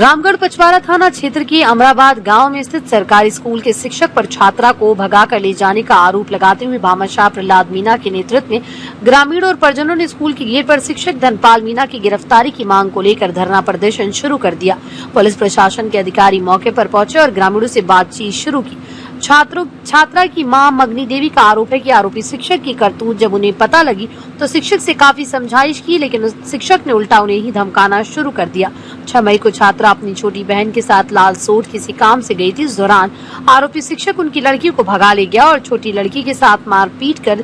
रामगढ़ पचवाड़ा थाना क्षेत्र के अमराबाद गांव में स्थित सरकारी स्कूल के शिक्षक पर छात्रा को भगाकर ले जाने का आरोप लगाते हुए भामाशाह प्रहलाद मीणा के नेतृत्व में ग्रामीण और परिजनों ने स्कूल के गेट पर शिक्षक धनपाल मीणा की गिरफ्तारी की मांग को लेकर धरना प्रदर्शन शुरू कर दिया। पुलिस प्रशासन के अधिकारी मौके पर पहुंचे और ग्रामीणों से बातचीत शुरू की। छात्रा की मां मगनी देवी का आरोप है कि आरोपी शिक्षक की करतूत जब उन्हें पता लगी तो शिक्षक से काफी समझाइश की, लेकिन उस शिक्षक ने उल्टा उन्हें ही धमकाना शुरू कर दिया। 6 मई को छात्रा अपनी छोटी बहन के साथ लालसोट किसी काम से गई थी। इस दौरान आरोपी शिक्षक उनकी लड़की को भगा ले गया और छोटी लड़की के साथ मारपीट कर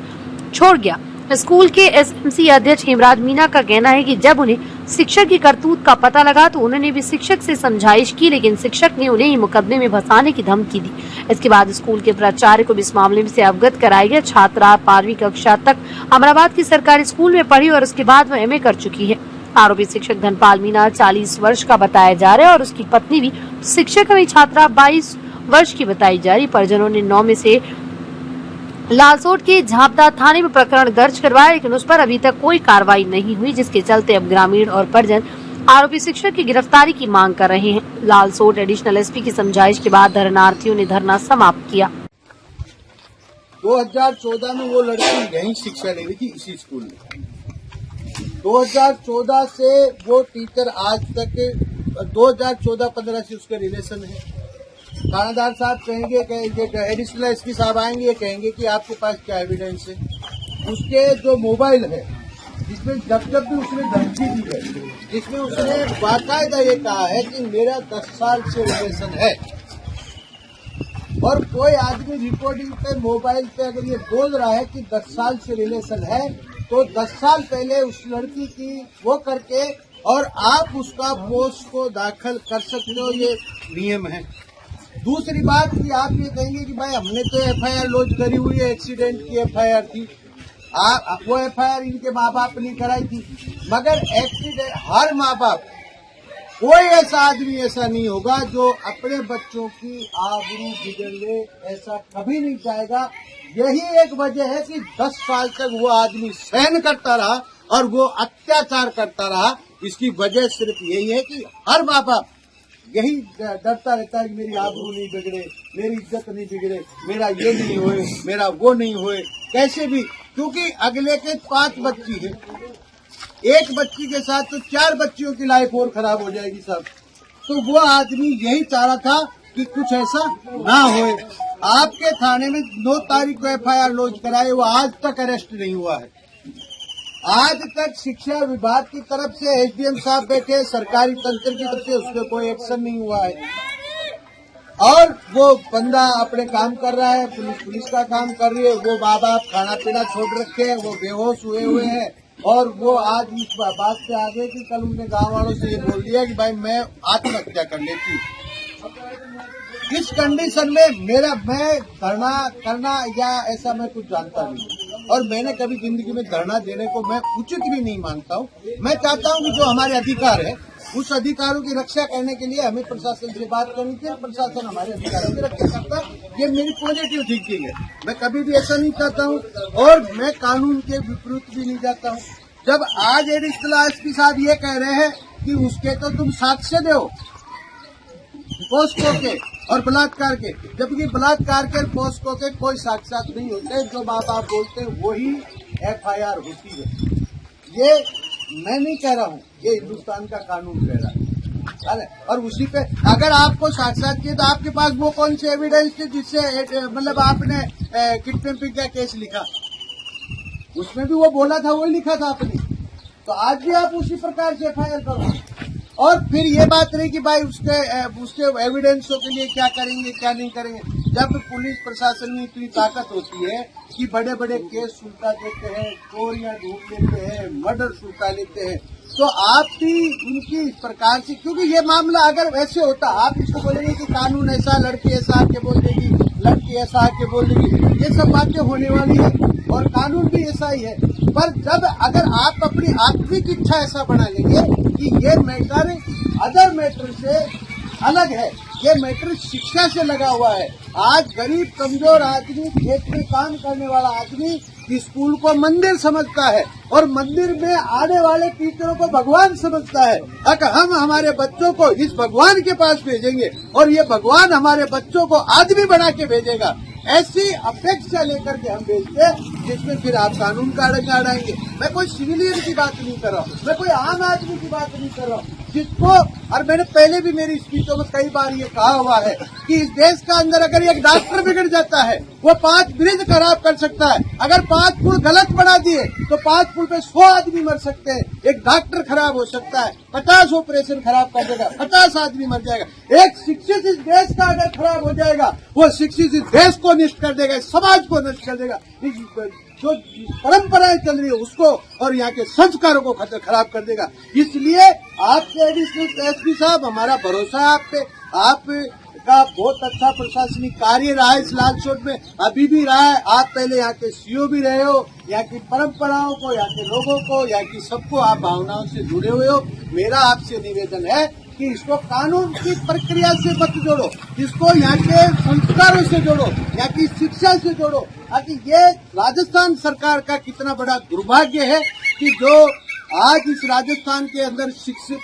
छोड़ गया। स्कूल के एसएमसी अध्यक्ष हेमराज मीणा का कहना है कि जब उन्हें शिक्षक की करतूत का पता लगा तो उन्होंने भी शिक्षक से समझाइश की, लेकिन शिक्षक ने उन्हें ही मुकदमे में फंसाने की धमकी दी। इसके बाद स्कूल के प्राचार्य को भी इस मामले से अवगत कराया गया। छात्रा 12वीं कक्षा तक अमराबाद की सरकारी स्कूल में पढ़ी और उसके बाद वह एमए कर चुकी है। आरोपी शिक्षक धनपाल मीणा 40 वर्ष का बताया जा रहा है और उसकी पत्नी भी शिक्षक है। छात्रा 22 वर्ष की बताई जा रही। परिजनों ने 9 में से लालसोट के झापदा थाने में प्रकरण दर्ज करवाया, लेकिन उस पर अभी तक कोई कार्रवाई नहीं हुई, जिसके चलते अब ग्रामीण और परिजन आरोपी शिक्षक की गिरफ्तारी की मांग कर रहे हैं। लालसोट एडिशनल एसपी की समझाइश के बाद धरनार्थियों ने धरना समाप्त किया। 2014 में वो लड़की यहीं शिक्षा ले रही थी इसी स्कूल में। 2014 से वो टीचर आज तक 2014-15 से उसके रिलेशन है। थानेदार साहब कहेंगे, एडिशनल एसपी साहब आएंगे, कहेंगे कि आपके पास क्या एविडेंस है। उसके जो मोबाइल है जिसमें जब भी उसने धमकी दी है, जिसमें उसने बाकायदा ये कहा है कि मेरा 10 साल से रिलेशन है, और कोई आदमी रिकॉर्डिंग पे मोबाइल पे अगर ये बोल रहा है कि 10 साल से रिलेशन है, तो 10 साल पहले उस लड़की की वो करके और आप उसका पोस्ट को दाखिल कर सकते हो, ये नियम है। दूसरी बात कि आप ये कहेंगे कि भाई हमने तो एफआईआर लॉन्च करी हुई है, एक्सीडेंट की एफआईआर थी, वो एफआईआर इनके माँ बाप ने कराई थी, मगर एक्सीडेंट हर माँ बाप, कोई ऐसा आदमी ऐसा नहीं होगा जो अपने बच्चों की आबरू बिगड़ ले, ऐसा कभी नहीं चाहेगा। यही एक वजह है कि 10 साल तक वो आदमी सहन करता रहा और वो अत्याचार करता रहा। इसकी वजह सिर्फ यही है कि हर माँ बाप यही डरता रहता है कि मेरी आबरू नहीं बिगड़े, मेरी इज्जत नहीं बिगड़े, मेरा ये नहीं होए, मेरा वो नहीं होए, कैसे भी, क्योंकि अगले के 5 बच्ची है, एक बच्ची के साथ तो 4 बच्चियों की लाइफ और खराब हो जाएगी साहब। तो वो आदमी यही चाह रहा था कि कुछ ऐसा ना होए। आपके थाने में 2 तारीख को एफआईआर लॉन्च कराए, वो आज तक अरेस्ट नहीं हुआ है। आज तक शिक्षा विभाग की तरफ से एसडीएम साहब बैठे, सरकारी तंत्र की तरफ से उस पर कोई एक्शन नहीं हुआ है, और वो बंदा अपने काम कर रहा है, पुलिस का काम कर रही है। वो माँ बाप खाना पीना छोड़ रखे हैं, वो बेहोश हुए हैं, और वो आज इस बात से आगे कि कल उनने गांव वालों से ये बोल दिया कि भाई मैं आत्महत्या कर लेती हूँ। इस कंडीशन में मैं धरना करना या ऐसा मैं कुछ जानता नहीं, और मैंने कभी जिंदगी में धरना देने को मैं उचित भी नहीं मानता हूँ। मैं चाहता हूँ कि जो हमारे अधिकार है उस अधिकारों की रक्षा करने के लिए हमें प्रशासन से बात करनी चाहिए। प्रशासन हमारे अधिकारों की रक्षा करता है, ये मेरी पॉजिटिव थिंकिंग है। मैं कभी भी ऐसा नहीं चाहता हूँ और मैं कानून के विपरीत भी नहीं जाता हूँ। जब आज एडिशनल एसपी साहब ये कह रहे हैं कि उसके तो तुम साक्ष्य दो पोस्को के और बलात्कार के, जबकि बलात्कार के पोस्को के कोई साक्षात नहीं होते, जो माँ बाप बोलते हैं वही एफआईआर होती है। ये मैं नहीं कह रहा हूँ, ये हिंदुस्तान का कानून कह रहा है। और उसी पे अगर आपको साक्षात किए तो आपके पास वो कौन से एविडेंस थे जिससे मतलब आपने किडनैपिंग का केस लिखा, उसमें भी वो बोला था, वही लिखा था आपने, तो आज भी आप उसी प्रकार से एफआईआर करो। और फिर ये बात रही कि भाई उसके एविडेंसों के लिए क्या करेंगे क्या नहीं करेंगे। जब पुलिस प्रशासन में इतनी ताकत होती है कि बड़े बड़े केस सुलझा देते हैं, चोरियां ढूंढ लेते हैं, मर्डर सुलझा लेते हैं, तो आप भी उनकी इस प्रकार से, क्योंकि ये मामला अगर वैसे होता, आप इसको बोलेंगे कि कानून ऐसा, लड़की ऐसा आके बोल देगी, लड़की ऐसा आके बोल देगी, ये सब बातें होने वाली है और कानून भी ऐसा ही है। पर जब अगर आप अपनी आत्मिक इच्छा ऐसा बना लेंगे कि ये मैटर अदर मैटर से अलग है, ये मैटर शिक्षा से लगा हुआ है। आज गरीब कमजोर आदमी, खेत में काम करने वाला आदमी स्कूल को मंदिर समझता है और मंदिर में आने वाले टीचरों को भगवान समझता है। अगर हम हमारे बच्चों को इस भगवान के पास भेजेंगे और ये भगवान हमारे बच्चों को आदमी बना के भेजेगा, ऐसी अपेक्षा लेकर के हम भेजते हैं, जिसमें फिर आप कानून का अड़ाएंगे। मैं कोई सिविलियन की बात नहीं कर रहा हूँ, मैं कोई आम आदमी की बात नहीं कर रहा हूँ, जिसको, और मैंने पहले भी मेरी स्पीचों में कई बार ये कहा हुआ है कि इस देश का अंदर अगर एक डॉक्टर बिगड़ जाता है, वो 5 ब्रिज खराब कर सकता है। अगर 5 पुल गलत बना दिए तो 5 पुल पे 100 आदमी मर सकते हैं। एक डॉक्टर खराब हो सकता है, 50 ऑपरेशन खराब कर देगा, 50 आदमी मर जाएगा। एक शिक्षित इस देश का अगर खराब हो जाएगा, वो शिक्षित इस देश को नष्ट कर देगा, इस समाज को नष्ट कर देगा, जो परंपराएं चल रही है उसको और यहाँ के संस्कारों को खराब कर देगा। इसलिए आपसे एडिशनल एसपी साहब, हमारा भरोसा है आप पे। आपका बहुत अच्छा प्रशासनिक कार्य रहा है इस लाल चौक में, अभी भी रहा है। आप पहले यहाँ के सीओ भी रहे हो, यहाँ की परंपराओं को, यहाँ के लोगों को, यहाँ की सबको आप भावनाओं से जुड़े हुए हो। मेरा आपसे निवेदन है कि इसको कानून की प्रक्रिया से मत जोड़ो, इसको यहाँ के संस्कारों से जोड़ो, यहाँ की शिक्षा से जोड़ो। ताकि ये राजस्थान सरकार का कितना बड़ा दुर्भाग्य है कि जो आज इस राजस्थान के अंदर शिक्षक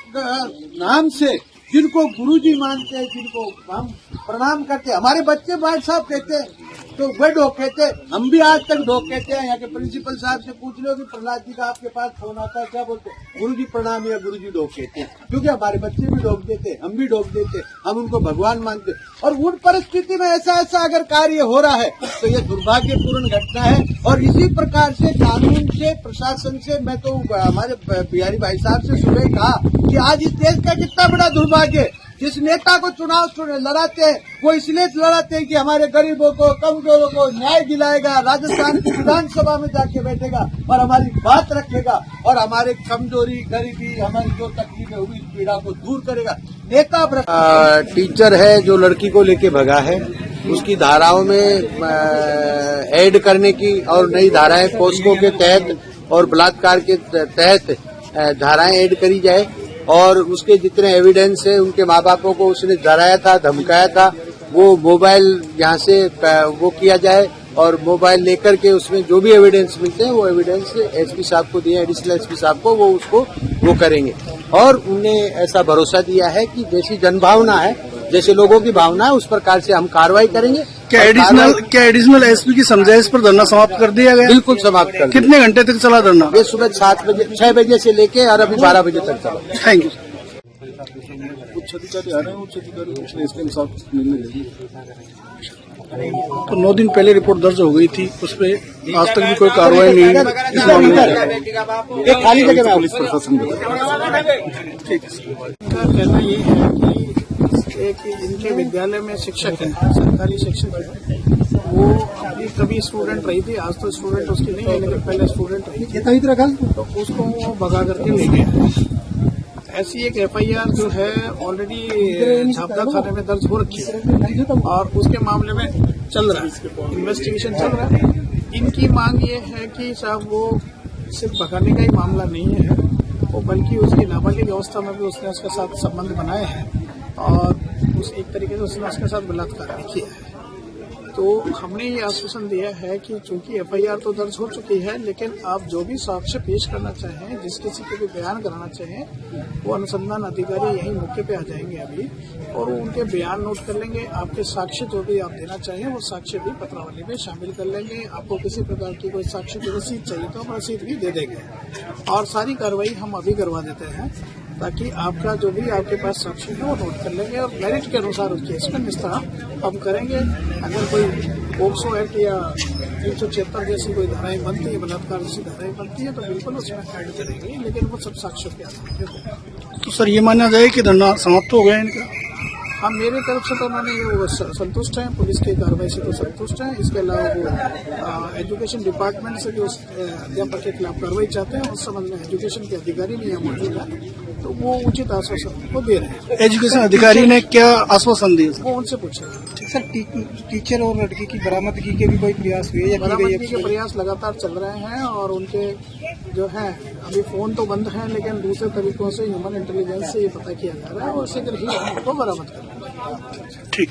नाम से जिनको गुरुजी मानते हैं, जिनको हम प्रणाम करते हैं, हमारे बच्चे भाई साहब कहते हैं तो वे ढोक कहते हैं, हम भी आज तक ढोक कहते हैं। यहाँ के प्रिंसिपल साहब से पूछ लो कि प्रहलाद जी का आपके पास फोन आता है, क्या बोलते हैं? गुरुजी प्रणाम या गुरुजी ढोक कहते हैं, क्योंकि हमारे बच्चे भी ढोक देते हैं, हम भी ढोक देते हैं, हम उनको भगवान मानते हैं। और उन परिस्थिति में ऐसा अगर कार्य हो रहा है तो ये दुर्भाग्यपूर्ण घटना है। और इसी प्रकार से कानून से, प्रशासन से, मैं तो हमारे बिहारी भाई साहब से सुबह कहा कि आज इस देश का कितना बड़ा दुर्भाग्य है। जिस नेता को चुनाव लड़ाते हैं वो इसलिए लड़ाते हैं कि हमारे गरीबों को, कमजोरों को न्याय दिलाएगा, राजस्थान की विधानसभा में जाके बैठेगा और हमारी बात रखेगा और हमारे कमजोरी, गरीबी, हमारी जो तकलीफें हुई पीड़ा को दूर करेगा। नेता टीचर है जो लड़की को लेके भगा है, उसकी धाराओं में ऐड करने की और नई धाराएं पोस्को के तहत और बलात्कार के तहत धाराएं ऐड करी जाए और उसके जितने एविडेंस है, उनके माँ बापों को उसने डराया था, धमकाया था, वो मोबाइल यहाँ से वो किया जाए और मोबाइल लेकर के उसमें जो भी एविडेंस मिलते हैं वो एविडेंस एसपी साहब को दिए, एडिशनल एसपी साहब को, वो उसको वो करेंगे। और उन्हें ऐसा भरोसा दिया है कि जैसी जनभावना है, जैसे लोगों की भावना है, उस प्रकार से हम कार्रवाई करेंगे। क्या एडिशनल एसपी की समझाइश पर धरना समाप्त कर दिया गया? बिल्कुल समाप्त कर। कितने घंटे तक चला धरना? ये सुबह 6 बजे से लेके और अभी 12 बजे तक चला। Thank you. उच्च अधिकारी आ रहे हैं, उच्च अधिकारी पिछले इसके अनुसार निर्णय लेंगे। तो 9 दिन पहले रिपोर्ट दर्ज हो गई थी, उस पर आज तक भी कोई कार्रवाई नहीं है इस मामले में। एक खाली जगह में पुलिस प्रशासन ठीक का कहना ये है कि इनके विद्यालय में शिक्षक है, सरकारी शिक्षक है, वो अभी कभी स्टूडेंट रही थी, आज तो स्टूडेंट उसकी नहीं है, लेकिन पहले स्टूडेंट रही थी, तो उसको वो भगा करके ले गया। ऐसी एक एफआईआर जो है ऑलरेडी झापड़ा थाने में दर्ज हो रखी है और उसके मामले में चल रहा है, इन्वेस्टिगेशन चल रहा है। इनकी मांग ये है कि साहब वो सिर्फ भगाने का ही मामला नहीं है, वो बल्कि उसकी नाबालिग अवस्था में भी उसने उसके साथ संबंध बनाए हैं और उस एक तरीके से उसने उसके साथ बलात्कार भी किया है। तो हमने ये आश्वासन दिया है कि चूंकि एफआईआर तो दर्ज हो चुकी है, लेकिन आप जो भी साक्ष्य पेश करना चाहें, जिस किसी के भी बयान कराना चाहें, वो अनुसंधान अधिकारी यहीं मौके पे आ जाएंगे अभी और वो उनके बयान नोट कर लेंगे। आपके साक्ष्य जो भी आप देना चाहें वो साक्ष्य भी पत्रावली में शामिल कर लेंगे। आपको किसी प्रकार की कोई साक्ष्य की रसीद चाहिए तो हम रसीद भी दे देंगे और सारी कार्रवाई हम अभी करवा देते हैं ताकि आपका जो भी आपके पास साक्ष्य है वो नोट कर लेंगे और मेरिट के अनुसार उस केस में निस्तारण हम करेंगे। अगर कोई पोक्सो एक्ट या 376 जैसी कोई धाराएं बनती है, बलात्कार जैसी धाराएं बनती है, तो बिल्कुल उसमें ऐड करेंगे, लेकिन वो सब साक्ष्यों के आधार पर। तो सर ये माना जाए कि धरना समाप्त हो गया इनका? हाँ, मेरी तरफ से तो उन्होंने संतुष्ट हैं, पुलिस की कार्रवाई से तो संतुष्ट हैं। इसके अलावा वो एजुकेशन डिपार्टमेंट से जो अध्यापक के खिलाफ कार्रवाई चाहते हैं, उस संबंध में एजुकेशन के अधिकारी भी यहाँ मौजूद है, तो वो उचित आश्वासन वो दे रहे हैं। एजुकेशन अधिकारी ने क्या आश्वासन दिया? वो उनसे पूछे। सर, टीचर और लड़की की बरामदगी के भी कोई प्रयास हुए या बरामदगी के प्रयास लगातार चल रहे हैं और उनके जो है अभी फोन तो बंद है, लेकिन दूसरे तरीकों से ह्यूमन इंटेलिजेंस से ये पता किया जा रहा है और शीघ्र ही उनको बरामद करेंगे। ठीक।